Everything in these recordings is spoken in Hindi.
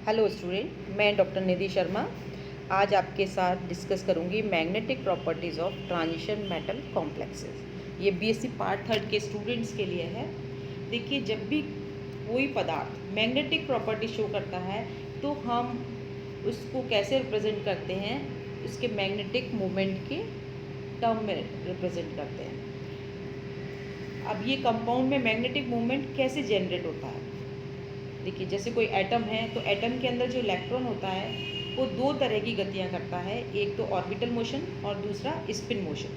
हेलो स्टूडेंट, मैं डॉक्टर निधि शर्मा आज आपके साथ डिस्कस करूंगी magnetic properties of transition metal complexes. ये बीएससी पार्ट थर्ड के स्टूडेंट्स के लिए है। देखिए, जब भी कोई पदार्थ मैग्नेटिक प्रॉपर्टी शो करता है तो हम उसको कैसे रिप्रेजेंट करते हैं, उसके मैग्नेटिक मोमेंट के टर्म में रिप्रेजेंट करते हैं। अब ये कंपाउंड में मैग्नेटिक मोमेंट कैसे जनरेट होता है? देखिए, जैसे कोई एटम है तो एटम के अंदर जो इलेक्ट्रॉन होता है वो दो तरह की गतियां करता है, एक तो ऑर्बिटल मोशन और दूसरा स्पिन मोशन।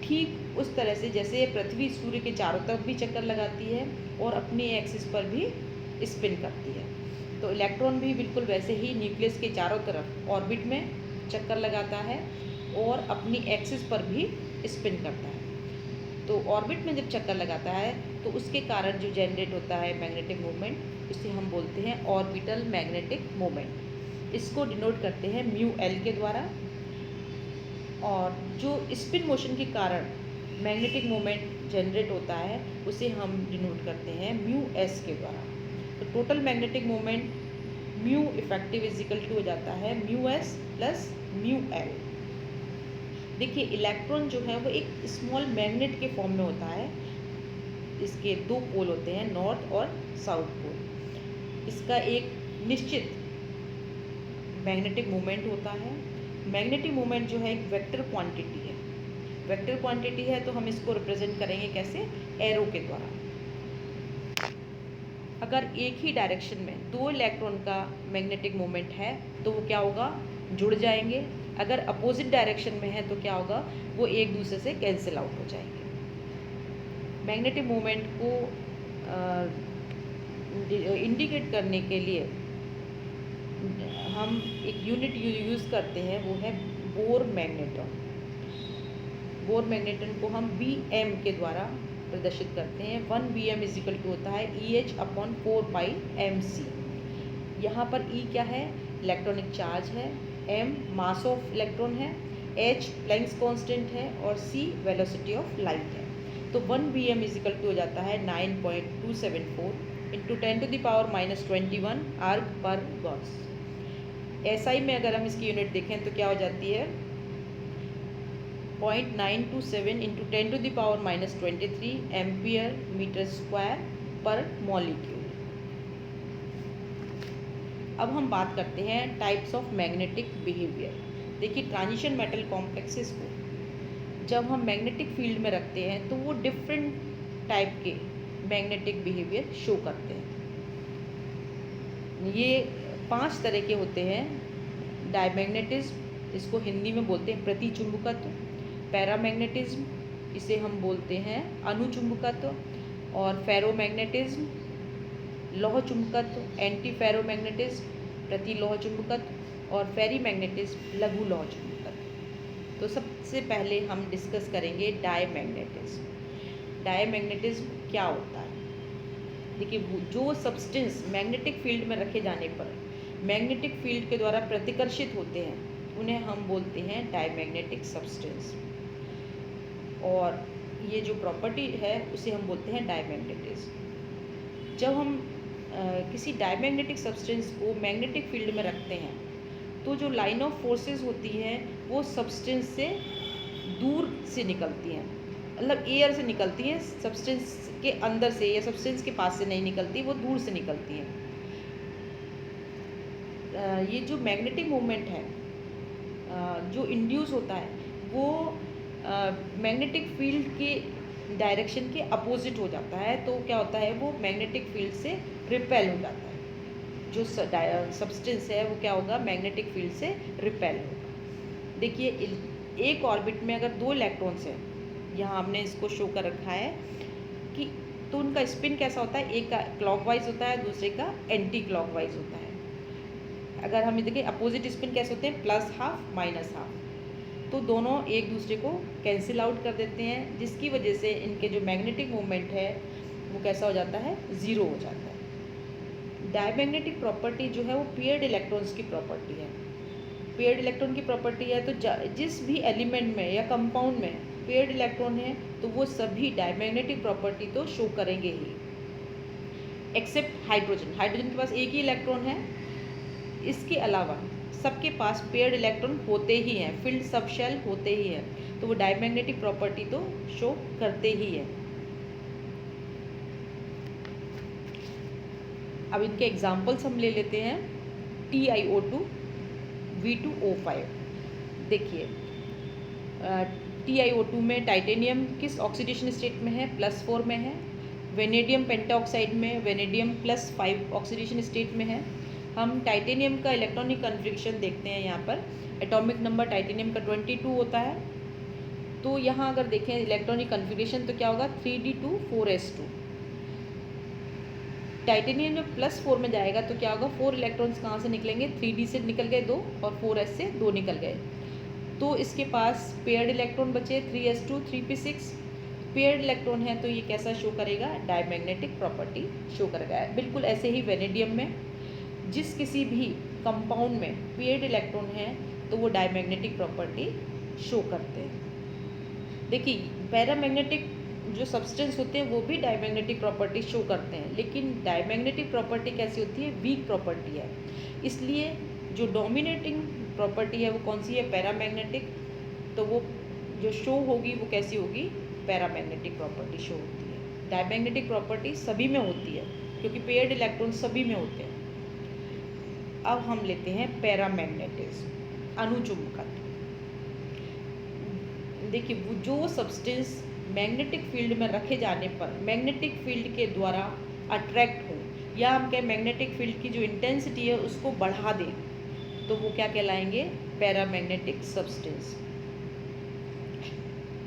ठीक उस तरह से जैसे पृथ्वी सूर्य के चारों तरफ भी चक्कर लगाती है और अपनी एक्सिस पर भी स्पिन करती है, तो इलेक्ट्रॉन भी बिल्कुल वैसे ही न्यूक्लियस के चारों तरफ ऑर्बिट में चक्कर लगाता है और अपनी एक्सिस पर भी स्पिन करता है। तो ऑर्बिट में जब चक्कर लगाता है तो उसके कारण जो जनरेट होता है मैग्नेटिक मोमेंट, उसे हम बोलते हैं ऑर्बिटल मैग्नेटिक मोमेंट। इसको डिनोट करते हैं म्यू एल के द्वारा। और जो स्पिन मोशन के कारण मैग्नेटिक मोमेंट जनरेट होता है उसे हम डिनोट करते हैं म्यू एस के द्वारा। तो total magnetic moment mu effective equal to हो जाता है mu S plus mu L. देखिए, इलेक्ट्रॉन जो है वो एक स्मॉल मैग्नेट के फॉर्म में होता है। इसके दो पोल होते हैं, नॉर्थ और साउथ पोल। इसका एक निश्चित मैग्नेटिक मोमेंट होता है। मैग्नेटिक मोमेंट जो है एक वेक्टर क्वांटिटी है। वेक्टर क्वांटिटी है तो हम इसको रिप्रेजेंट करेंगे कैसे? एरो के द्वारा। अगर एक ही डायरेक्शन में दो इलेक्ट्रॉन का मैग्नेटिक मोमेंट है तो वो क्या होगा? जुड़ जाएंगे। अगर अपोजिट डायरेक्शन में है तो क्या होगा? वो एक दूसरे से कैंसिल आउट हो जाएंगे। मैग्नेटिक मोमेंट को इंडिकेट करने के लिए हम एक यूनिट यूज़ करते हैं, वो है बोर मैग्नेटन। बोर मैग्नेटन को हम BM के द्वारा प्रदर्शित करते हैं। 1 BM इजिकल टू होता है EH/4πmc। यहाँ पर E क्या है? इलेक्ट्रॉनिक चार्ज है, M मास ऑफ इलेक्ट्रॉन है, H प्लैंक्स कांस्टेंट है और C वेलोसिटी ऑफ लाइट है। तो 1 BM इजिकल टू हो जाता है 9.274 इंटू 10⁻⁻21 आर्ग पर गॉस। SI में अगर हम इसकी यूनिट देखें तो क्या हो जाती है? 0.927 इंटू 10⁻⁻23 एम्पियर मीटर स्क्वायर पर मॉलिक्यूल। अब हम बात करते हैं टाइप्स ऑफ मैग्नेटिक बिहेवियर। देखिए, ट्रांजिशन मेटल कॉम्प्लेक्सेस को जब हम मैग्नेटिक फील्ड में रखते हैं तो वो डिफरेंट टाइप के मैग्नेटिक बिहेवियर शो करते हैं। ये 5 तरह के होते हैं। डायमैग्नेटिज्म, इसको हिंदी में बोलते हैं प्रतिचुंबकत्व। पैरामैग्नेटिज्म, इसे हम बोलते हैं अनुचुंबकत्व। और फेरोमैग्नेटिज्म, लौह चुंबकत्व। एंटी फेरोमैग्नेटिज्म, प्रति लौह चुंबकत्व। और फेरीमैग्नेटिज्म, लघु लौह चुंबकत्व। तो सबसे पहले हम डिस्कस करेंगे डायमैग्नेटिज्म। डायमैग्नेटिज्म क्या होता है? देखिए, जो सब्सटेंस मैग्नेटिक फील्ड में रखे जाने पर मैग्नेटिक फील्ड के द्वारा प्रतिकर्षित होते हैं उन्हें हम बोलते हैं डायमैग्नेटिक सब्सटेंस। और ये जो प्रॉपर्टी है उसे हम बोलते हैं डायमैग्नेटिज्म। जब हम किसी डायमैग्नेटिक सब्सटेंस को मैग्नेटिक फील्ड में रखते हैं तो जो लाइन ऑफ फोर्सेस होती हैं वो सब्सटेंस से दूर से निकलती हैं, मतलब एयर से निकलती हैं, सब्सटेंस के अंदर से या सब्सटेंस के पास से नहीं निकलती, वो दूर से निकलती हैं। ये जो मैग्नेटिक मोमेंट है जो इंड्यूस होता है वो मैग्नेटिक फील्ड के डायरेक्शन के अपोजिट हो जाता है। तो क्या होता है? वो मैग्नेटिक फील्ड से रिपेल हो जाता है। जो सब्सटेंस है वो क्या होगा? मैग्नेटिक फील्ड से रिपेल होगा। देखिए, एक ऑर्बिट में अगर दो इलेक्ट्रॉन्स हैं, यहाँ हमने इसको शो कर रखा है कि तो उनका स्पिन कैसा होता है? एक का क्लॉकवाइज होता है, दूसरे का एंटी क्लॉकवाइज होता है। अगर हम देखें अपोजिट स्पिन कैसे होते हैं? +½ -½ तो दोनों एक दूसरे को कैंसिल आउट कर देते हैं, जिसकी वजह से इनके जो मैग्नेटिक मोमेंट है वो कैसा हो जाता है? 0 हो जाता है। डायमैग्नेटिक प्रॉपर्टी जो है वो पेयर्ड इलेक्ट्रॉन्स की प्रॉपर्टी है। पेयर्ड इलेक्ट्रॉन की प्रॉपर्टी है तो जिस भी एलिमेंट में या कंपाउंड में पेयर्ड इलेक्ट्रॉन है तो वो सभी डायमैग्नेटिक प्रॉपर्टी तो शो करेंगे ही। एक्सेप्ट हाइड्रोजन, हाइड्रोजन के पास एक ही इलेक्ट्रॉन है, इसके अलावा सबके पास पेयर्ड इलेक्ट्रॉन होते ही हैं, फिल्ड सब शेल होते ही हैं, तो वो डायमैग्नेटिक प्रॉपर्टी तो शो करते ही है। अब इनके एग्जांपल्स हम ले लेते हैं। TiO2 V2O5। देखिए TiO2 में टाइटेनियम किस ऑक्सीडेशन स्टेट में है, +4 में है। वेनेडियम पेंटाऑक्साइड में वेनेडियम +5 ऑक्सीडेशन स्टेट में है। हम टाइटेनियम का इलेक्ट्रॉनिक कन्फिग्रेशन देखते हैं। यहाँ पर एटॉमिक नंबर टाइटेनियम का 22 होता है। तो यहाँ अगर देखें इलेक्ट्रॉनिक कन्फिग्रेशन तो क्या होगा, 3d2 4s2। टाइटेनियम जब +4 में जाएगा तो क्या होगा, 4 इलेक्ट्रॉन्स कहाँ से निकलेंगे, 3d से निकल गए 2 और 4s से 2 निकल गए, तो इसके पास पेयर्ड इलेक्ट्रॉन बचे 3s2 3p6। पेयर्ड इलेक्ट्रॉन है तो ये कैसा शो करेगा, डायमैग्नेटिक प्रॉपर्टी शो करेगा। बिल्कुल ऐसे ही वेनेडियम में जिस किसी भी कंपाउंड में पेयर्ड इलेक्ट्रॉन है तो वो डायमैग्नेटिक प्रॉपर्टी शो करते हैं। देखिए पैरामैग्नेटिक जो सब्सटेंस होते हैं वो भी डायमैग्नेटिक प्रॉपर्टी शो करते हैं, लेकिन डायमैग्नेटिक प्रॉपर्टी कैसी होती है, वीक प्रॉपर्टी है। इसलिए जो डोमिनेटिंग प्रॉपर्टी है वो कौन सी है, पैरामैग्नेटिक। तो वो जो शो होगी वो कैसी होगी, पैरामैग्नेटिक प्रॉपर्टी शो होती है। डायमैग्नेटिक प्रॉपर्टी सभी में होती है क्योंकि पेयर्ड इलेक्ट्रॉन सभी में होते हैं। अब हम लेते हैं पैरामैग्नेटिज्म, अणुचुंबकत्व। देखिए वो जो सब्सटेंस मैग्नेटिक फील्ड में रखे जाने पर मैग्नेटिक फील्ड के द्वारा अट्रैक्ट हो, या हम कहें मैग्नेटिक फील्ड की जो इंटेंसिटी है उसको बढ़ा दे, तो वो क्या कहलाएंगे, पैरामैग्नेटिक सब्सटेंस।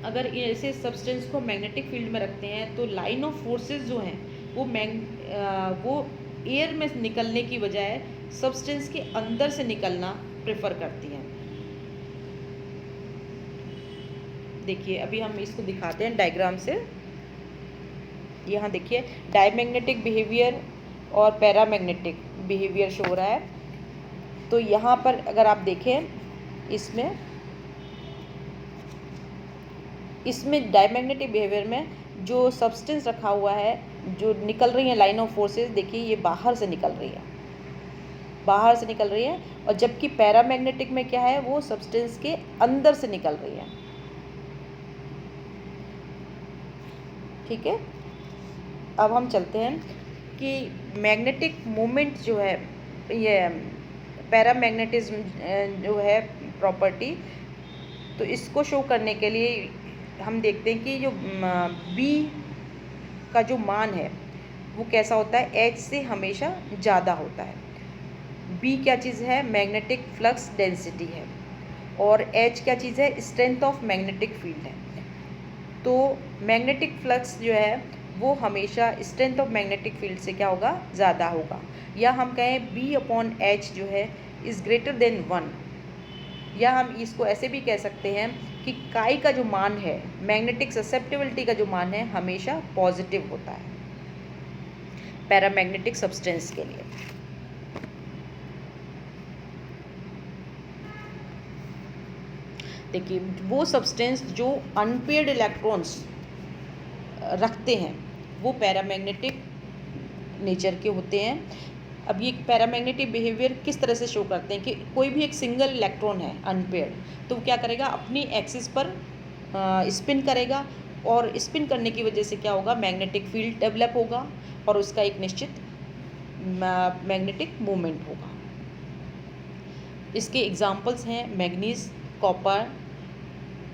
अगर ऐसे सब्सटेंस को मैग्नेटिक फील्ड में रखते हैं तो लाइन ऑफ फोर्सेस जो हैं वो एयर में निकलने की बजाय सब्सटेंस के अंदर से निकलना प्रेफर करती हैं। देखिए अभी हम इसको दिखाते हैं डायग्राम से। यहाँ देखिए डायमैग्नेटिक बिहेवियर और पैरामैग्नेटिक बिहेवियर शो हो रहा है। तो यहाँ पर अगर आप देखें इसमें डायमैग्नेटिक बिहेवियर में जो सब्सटेंस रखा हुआ है, जो निकल रही है लाइन ऑफ फोर्सेस, देखिए ये बाहर से निकल रही है, और जबकि पैरामैग्नेटिक में क्या है, वो सब्सटेंस के अंदर से निकल रही है। ठीक है, अब हम चलते हैं कि मैग्नेटिक मोमेंट जो है, ये पैरामैग्नेटिज्म जो है प्रॉपर्टी, तो इसको शो करने के लिए हम देखते हैं कि जो B का जो मान है वो कैसा होता है, H से हमेशा ज़्यादा होता है। B क्या चीज़ है, मैग्नेटिक फ्लक्स डेंसिटी है, और H क्या चीज़ है, स्ट्रेंथ ऑफ मैग्नेटिक फील्ड है। तो मैग्नेटिक फ्लक्स जो है वो हमेशा स्ट्रेंथ ऑफ मैग्नेटिक फील्ड से क्या होगा, ज़्यादा होगा। या हम कहें B/H जो है इज़ ग्रेटर देन 1, या हम इसको ऐसे भी कह सकते हैं कि काई का जो मान है, मैग्नेटिक ससेप्टिबिलिटी का जो मान है, हमेशा पॉजिटिव होता है पैरामैग्नेटिक सब्सटेंस के लिए। देखिए वो सब्सटेंस जो अनपेयर्ड इलेक्ट्रॉन्स रखते हैं वो पैरामैग्नेटिक नेचर के होते हैं। अब ये पैरामैग्नेटिक बिहेवियर किस तरह से शो करते हैं कि कोई भी एक सिंगल इलेक्ट्रॉन है अनपेयर्ड, तो वो क्या करेगा, अपनी एक्सिस पर स्पिन करेगा, और स्पिन करने की वजह से क्या होगा, मैग्नेटिक फील्ड डेवलप होगा और उसका एक निश्चित मैग्नेटिक मोमेंट होगा। इसके एग्जांपल्स हैं manganese, copper,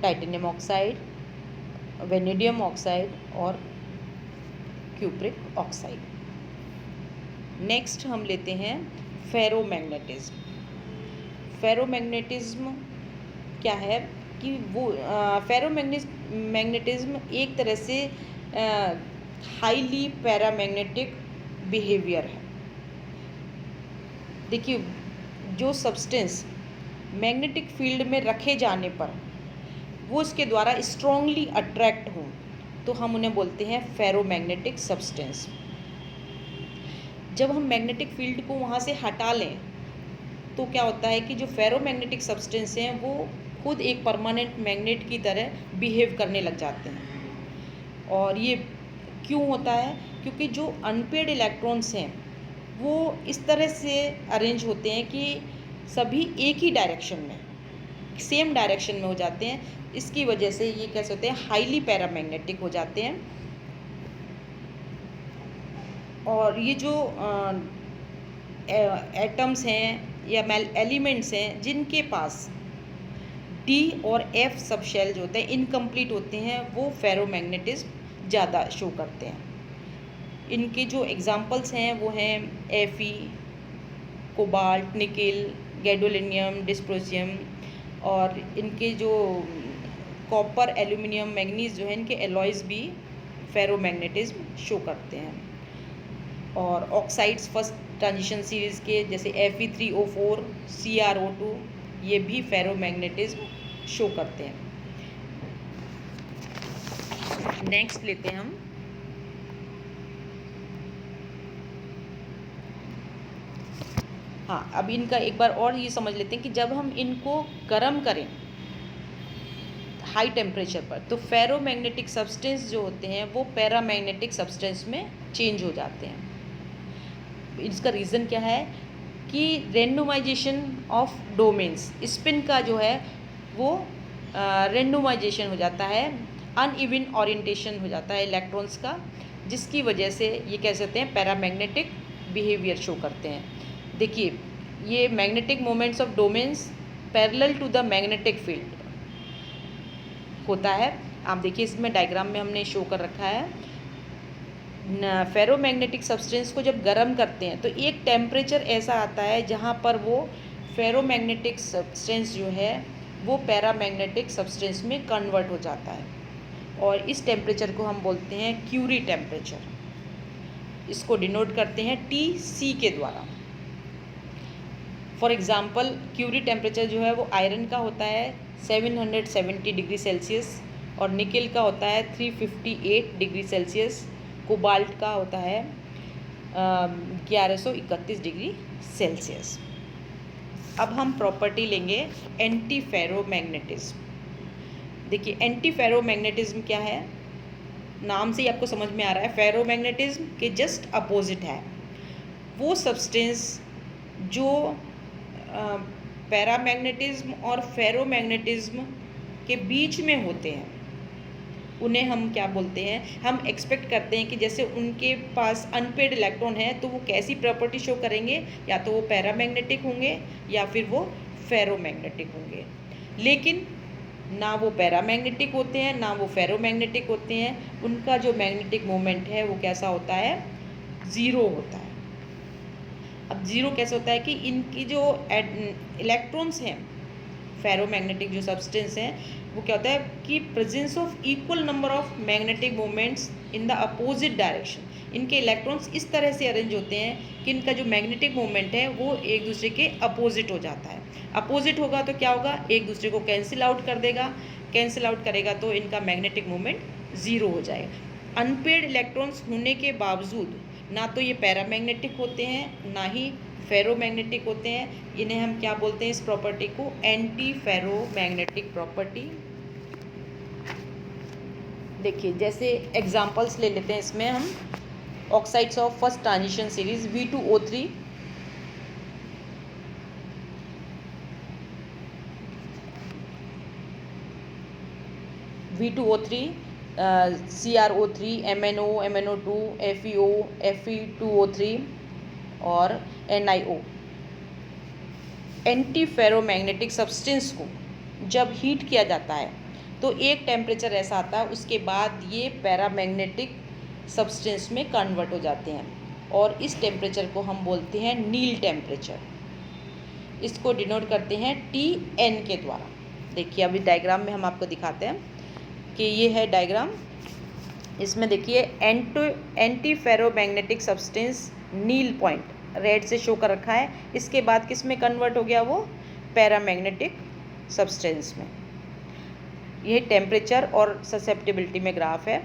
titanium oxide, vanadium oxide और क्यूप्रिक ऑक्साइड। नेक्स्ट हम लेते हैं फेरोमैग्नेटिज्म। फेरोमैग्नेटिज्म क्या है कि वो फेरोमैग्नेटिज्म एक तरह से हाईली पैरामैग्नेटिक बिहेवियर है। देखिए जो सब्सटेंस मैग्नेटिक फील्ड में रखे जाने पर वो इसके द्वारा स्ट्रॉन्गली अट्रैक्ट हों तो हम उन्हें बोलते हैं फेरोमैग्नेटिक सब्सटेंस। जब हम मैग्नेटिक फील्ड को वहाँ से हटा लें तो क्या होता है कि जो फेरोमैग्नेटिक सब्सटेंस हैं वो खुद एक परमानेंट मैग्नेट की तरह बिहेव करने लग जाते हैं। और ये क्यों होता है क्योंकि जो अनपेड इलेक्ट्रॉन्स हैं वो इस तरह से अरेंज होते हैं कि सभी एक ही डायरेक्शन में, सेम डायरेक्शन में हो जाते हैं। इसकी वजह से ये कैसे होते हैं, हाईली पैरामैग्नेटिक हो जाते हैं। और ये जो एटम्स हैं या एलिमेंट्स हैं जिनके पास डी और एफ सब शेल जो होते हैं इनकम्प्लीट होते हैं, वो फेरोमैग्नेटिज्म ज़्यादा शो करते हैं। इनके जो एग्जांपल्स हैं वो हैं एफी, कोबाल्ट, निकिल, गैडोलिनियम, डिस्प्रोसियम। और इनके जो कॉपर, एल्यूमिनियम, मैग्नीज जो है, इनके एलॉयज़ भी फेरोमैग्नेटिज्म शो करते हैं। और ऑक्साइड्स फर्स्ट ट्रांजिशन सीरीज़ के जैसे Fe3O4, CrO2, ये भी फेरोमैग्नेटिज्म शो करते हैं। नेक्स्ट लेते हैं हम हाँ, अब इनका एक बार और ये समझ लेते हैं कि जब हम इनको गर्म करें हाई टेम्परेचर पर, तो फेरोमैग्नेटिक सब्सटेंस जो होते हैं वो पैरामैग्नेटिक सब्सटेंस में चेंज हो जाते हैं। इसका रीज़न क्या है कि रेंडमाइजेशन ऑफ डोमेन्स, स्पिन का जो है वो रेंडमाइजेशन हो जाता है, अनइवन ओरिएंटेशन हो जाता है इलेक्ट्रॉन्स का, जिसकी वजह से ये कह सकते हैं पैरामैग्नेटिक बिहेवियर शो करते हैं। देखिए, ये magnetic moments of domains parallel to the magnetic field होता है। आप देखिए, इसमें डायग्राम में हमने शो कर रखा है। फेरोमैग्नेटिक सब्सटेंस को जब गर्म करते हैं तो एक टेम्परेचर ऐसा आता है जहाँ पर वो फेरोमैग्नेटिक सब्सटेंस जो है वो पैरामैग्नेटिक सब्सटेंस में कन्वर्ट हो जाता है, और इस टेम्परेचर को हम बोलते हैं क्यूरी टेम्परेचर। इसको डिनोट करते हैं TC के द्वारा। फॉर एग्ज़ाम्पल, क्यूरी टेम्परेचर जो है वो आयरन का होता है 770 डिग्री सेल्सियस, और निकिल का होता है 358 डिग्री सेल्सियस, कोबाल्ट का होता है 1131 डिग्री सेल्सियस। अब हम प्रॉपर्टी लेंगे एंटी फेरोमैग्नेटिज्म। देखिए, एंटी फेरोमैग्नेटिज्म क्या है, नाम से ही आपको समझ में आ रहा है, फेरोमैग्नेटिज्म के जस्ट अपोजिट है। वो सब्सटेंस जो पैरामैग्नेटिज्म और फेरोमैग्नेटिज्म के बीच में होते हैं उन्हें हम क्या बोलते हैं, हम एक्सपेक्ट करते हैं कि जैसे उनके पास अनपेड इलेक्ट्रॉन है तो वो कैसी प्रॉपर्टी शो करेंगे, या तो वो पैरामैग्नेटिक होंगे या फिर वो फेरोमैग्नेटिक होंगे। लेकिन ना वो पैरामैग्नेटिक होते हैं ना वो फेरोमैग्नेटिक होते हैं। उनका जो मैग्नेटिक मोमेंट है वो कैसा होता है, ज़ीरो होता है। अब ज़ीरो कैसे होता है कि इनकी जो इलेक्ट्रॉन्स हैं, फेरोमैग्नेटिक जो सब्सटेंस हैं, वो क्या होता है कि presence of equal number of magnetic moments in the opposite direction. इनके इलेक्ट्रॉन्स इस तरह से अरेंज होते हैं कि इनका जो मैग्नेटिक मोमेंट है वो एक दूसरे के अपोजिट हो जाता है। अपोजिट होगा तो क्या होगा, एक दूसरे को कैंसिल आउट कर देगा, कैंसिल आउट करेगा तो इनका मैग्नेटिक मोमेंट ज़ीरो हो जाएगा। अनपेड इलेक्ट्रॉन्स होने के बावजूद ना तो ये पैरामैग्नेटिक होते हैं ना ही फेरोमैग्नेटिक होते हैं। इन्हें हम क्या बोलते हैं, इस प्रॉपर्टी को एंटी फेरोमैग्नेटिक प्रॉपर्टी। देखिए, जैसे एग्जांपल्स ले लेते हैं इसमें हम, oxides of first transition series V2O3, CrO3, MnO, MnO2, FeO, Fe2O3 और NiO। एंटी फेरोमैग्नेटिक सब्सटेंस को जब हीट किया जाता है तो एक टेम्परेचर ऐसा आता है, उसके बाद ये पैरामैग्नेटिक सब्सटेंस में कन्वर्ट हो जाते हैं, और इस टेम्परेचर को हम बोलते हैं नील टेम्परेचर। इसको डिनोट करते हैं Tn के द्वारा। देखिए, अभी डायग्राम में हम आपको दिखाते हैं कि ये है डायग्राम। इसमें देखिए, एंटी फेरोमैग्नेटिक सब्सटेंस नील पॉइंट रेड से शो कर रखा है, इसके बाद किस में कन्वर्ट हो गया, वो पैरामैग्नेटिक सब्सटेंस में। यह टेम्परेचर और ससेप्टिबिलिटी में ग्राफ है।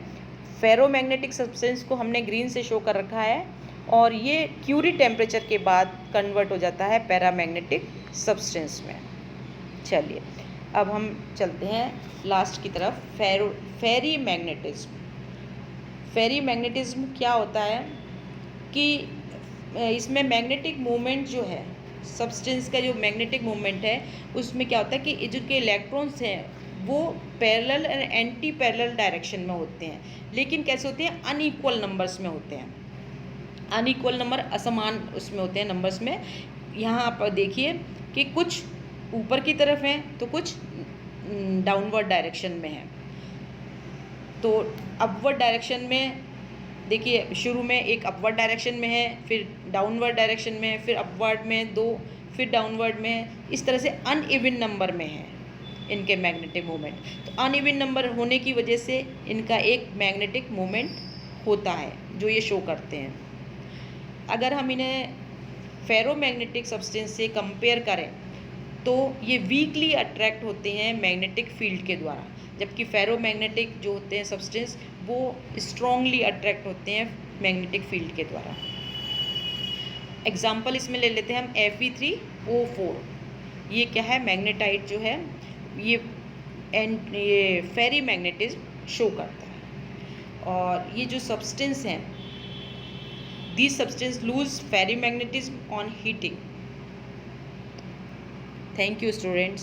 फेरोमैग्नेटिक सब्सटेंस को हमने ग्रीन से शो कर रखा है, और ये क्यूरी टेम्परेचर के बाद कन्वर्ट हो जाता है पैरामैग्नेटिक सब्सटेंस में। चलिए, अब हम चलते हैं लास्ट की तरफ, फेरी मैग्नेटिज्म। फेरी मैग्नेटिज्म क्या होता है कि इसमें मैग्नेटिक मोमेंट जो है, सब्सटेंस का जो मैग्नेटिक मोमेंट है, उसमें क्या होता है कि जो के इलेक्ट्रॉन्स हैं वो पैरेलल और एंटी पैरेलल डायरेक्शन में होते हैं, लेकिन कैसे होते हैं, अनइक्वल नंबर्स में होते हैं, अनइक्वल नंबर, असमान उसमें होते हैं नंबर्स में। यहाँ आप देखिए कि कुछ ऊपर की तरफ हैं तो कुछ डाउनवर्ड डायरेक्शन में हैं। तो अपवर्ड डायरेक्शन में देखिए, शुरू में एक अपवर्ड डायरेक्शन में है, फिर डाउनवर्ड डायरेक्शन में है, फिर अपवर्ड में दो, फिर डाउनवर्ड में है। इस तरह से अनइवन नंबर में है इनके मैग्नेटिक मोमेंट। तो अनइवन नंबर होने की वजह से इनका एक मैग्नेटिक मोमेंट होता है जो ये शो करते हैं। अगर हम इन्हें फेरोमैग्नेटिक सब्सटेंस से कंपेयर करें तो ये वीकली अट्रैक्ट होते हैं मैग्नेटिक फील्ड के द्वारा, जबकि फेरोमैग्नेटिक जो होते हैं सब्सटेंस वो स्ट्रॉन्गली अट्रैक्ट होते हैं मैग्नेटिक फील्ड के द्वारा। एग्जाम्पल इसमें ले लेते हैं हम Fe3O4। ये क्या है, मैग्नेटाइट जो है ये फेरी मैग्नेटिज्म शो करता है। और ये जो सब्सटेंस हैं, these substances lose ferromagnetism on heating. Thank you, students.